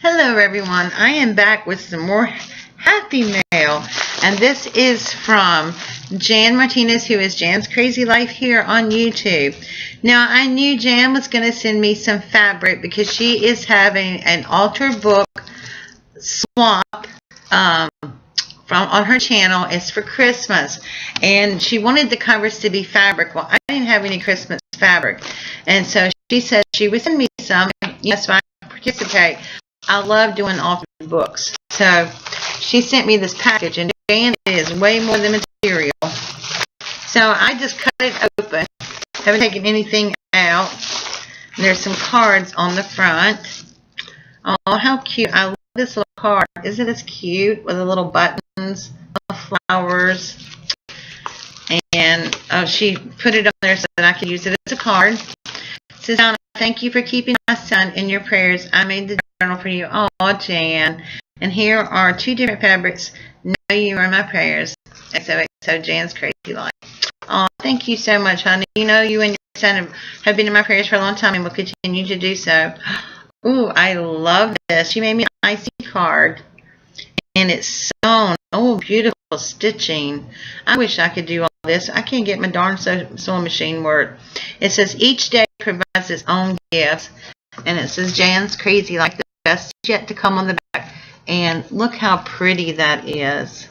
Hello everyone, I am back with some more happy mail, and this is from Jan Martinez, who is Jan's Crazy Life here on YouTube. Now I knew Jan was going to send me some fabric because she is having an altar book swap on her channel. It's for Christmas, and she wanted the covers to be fabric. Well, I didn't have any Christmas fabric, and so she said she would send me some. Yes, I participate. I love doing altar books. So she sent me this package, and it is way more than material. So I just cut it open. Haven't taken anything out. And there's some cards on the front. Oh, how cute. I love this little card. Isn't this cute with the little buttons, the flowers? And she put it on there so that I could use it as a card. It says, Donna, thank you for keeping my son in your prayers. I made the journal for you. Oh, Jan. And here are 2 different fabrics. Know you are my prayers. XOXO, Jan's Crazy Life. Oh, thank you so much, honey. You know you and your son have been in my prayers for a long time and will continue to do so. Ooh, I love this. She made me an icy card. And it's sewn. Oh, beautiful stitching. I wish I could do all this. I can't get my darn sewing machine work. It says each day provides its own gifts. And it says Jan's Crazy Life, the best yet to come on the back. And look how pretty that is.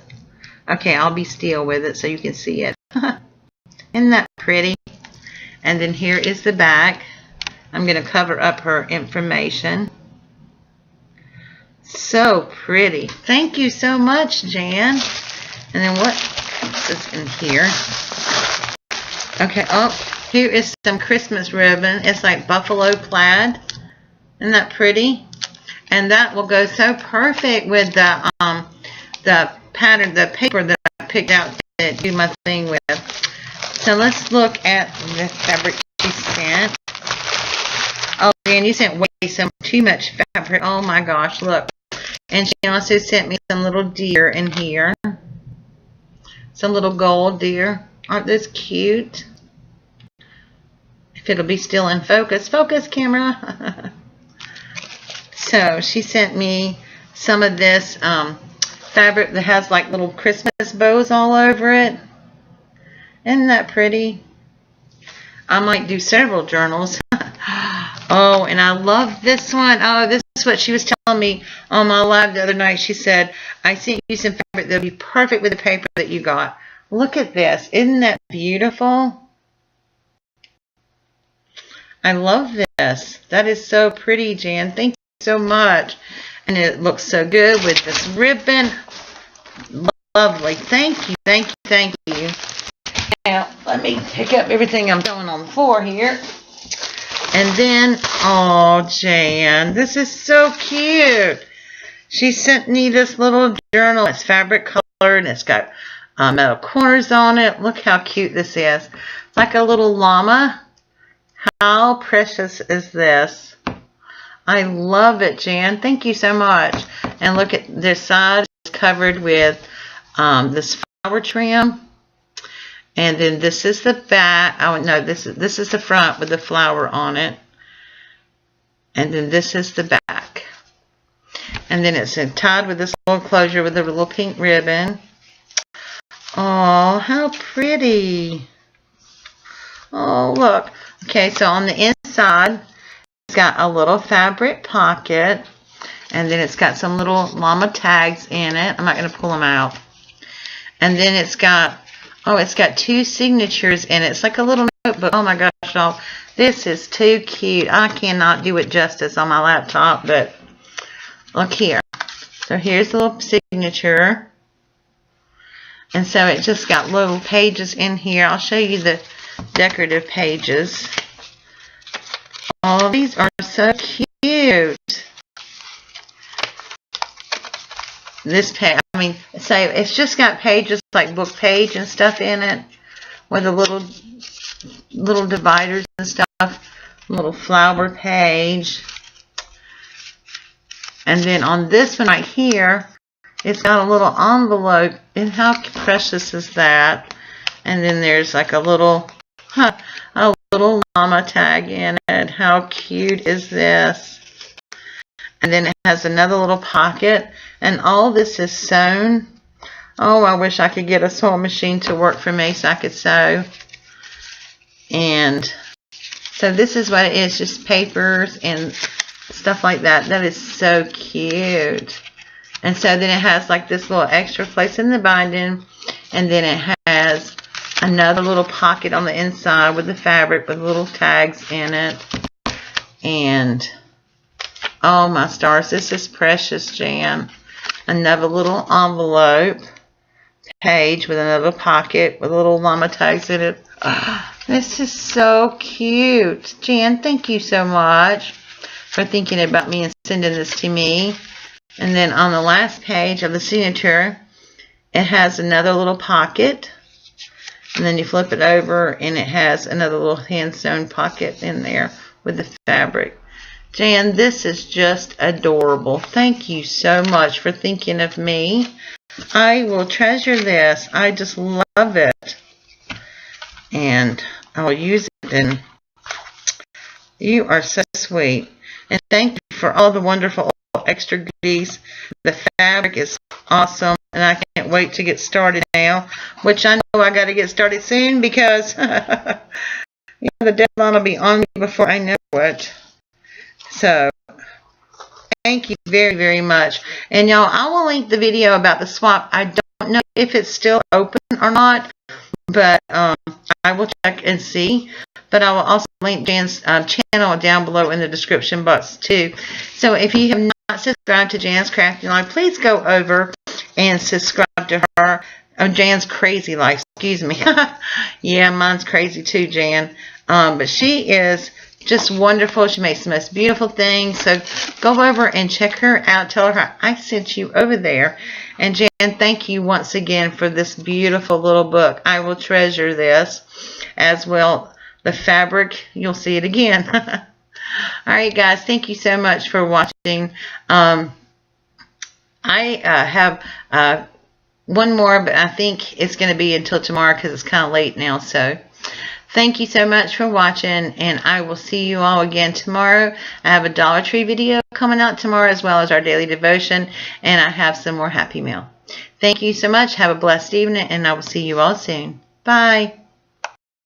Okay, I'll be still with it so you can see it. Isn't that pretty? And then here is the back. I'm going to cover up her information. So pretty. Thank you so much, Jan. And then what is in here? Okay, oh, here is some Christmas ribbon. It's like buffalo plaid. Isn't that pretty? And that will go so perfect with the pattern, the paper that I picked out to do my thing with. So let's look at the fabric she sent. Oh, Jan, you sent too much fabric. Oh my gosh, look. And she also sent me some little deer in here. Some little gold deer. Aren't those cute? If it'll be still in focus. Focus, camera. So she sent me some of this fabric that has like little Christmas bows all over it. Isn't that pretty? I might do several journals. Oh, and I love this one. Oh, this is what she was telling me on my live the other night. She said, I sent you some fabric that would be perfect with the paper that you got. Look at this. Isn't that beautiful? I love this. That is so pretty, Jan. Thank you so much. And it looks so good with this ribbon. Lovely. Thank you, thank you, thank you. Now, let me pick up everything I'm throwing on the floor here. And then, oh, Jan, this is so cute. She sent me this little journal. It's fabric colored, and it's got metal corners on it. Look how cute this is. It's like a little llama. How precious is this? I love it, Jan. Thank you so much. And look at this side. It's covered with this flower trim. And then this is the back. Oh no, this is the front with the flower on it. And then this is the back. And then it's tied with this little closure with a little pink ribbon. Oh, how pretty. Oh, look. Okay, so on the inside, it's got a little fabric pocket. And then it's got some little llama tags in it. I'm not going to pull them out. And then it's got, oh, it's got 2 signatures in it. It's like a little notebook. Oh my gosh, y'all. This is too cute. I cannot do it justice on my laptop, but look here. So here's the little signature. And so it just got little pages in here. I'll show you the decorative pages. Oh, these are so cute. This page, I mean, so it's just got pages like book page and stuff in it with the little dividers and stuff, little flower page. And then on this one right here, it's got a little envelope. And how precious is that? And then there's like a little llama tag in it. How cute is this? And then it has another little pocket. And all this is sewn. Oh, I wish I could get a sewing machine to work for me so I could sew. And so this is what it is, just papers and stuff like that. That is so cute. And so then it has like this little extra place in the binding. And then it has another little pocket on the inside with the fabric with little tags in it. And oh my stars, this is precious, Jan. Another little envelope page with another pocket with little llama tags in it. Oh, this is so cute. Jan, thank you so much for thinking about me and sending this to me. And then on the last page of the signature, it has another little pocket. And then you flip it over and it has another little hand sewn pocket in there with the fabric. Jan, this is just adorable. Thank you so much for thinking of me. I will treasure this. I just love it. And I will use it. And you are so sweet. And thank you for all the wonderful extra goodies. The fabric is awesome. And I can't wait to get started now. Which I know I got to get started soon because the deadline will be on me before I know it. So, thank you very, very much. And y'all, I will link the video about the swap. I don't know if it's still open or not, but I will check and see. But I will also link Jan's channel down below in the description box too. So, if you have not subscribed to Jan's Crafty Life, please go over and subscribe to her. Jan's Crazy Life, excuse me. Yeah, mine's crazy too, Jan. But she is just wonderful. She makes the most beautiful things. So go over and check her out. Tell her I sent you over there. And Jan, thank you once again for this beautiful little book. I will treasure this as well. The fabric, you'll see it again. Alright guys, thank you so much for watching. I have one more, but I think it's going to be until tomorrow because it's kind of late now. So thank you so much for watching, and I will see you all again tomorrow. I have a Dollar Tree video coming out tomorrow as well as our daily devotion, and I have some more Happy Mail. Thank you so much. Have a blessed evening, and I will see you all soon. Bye.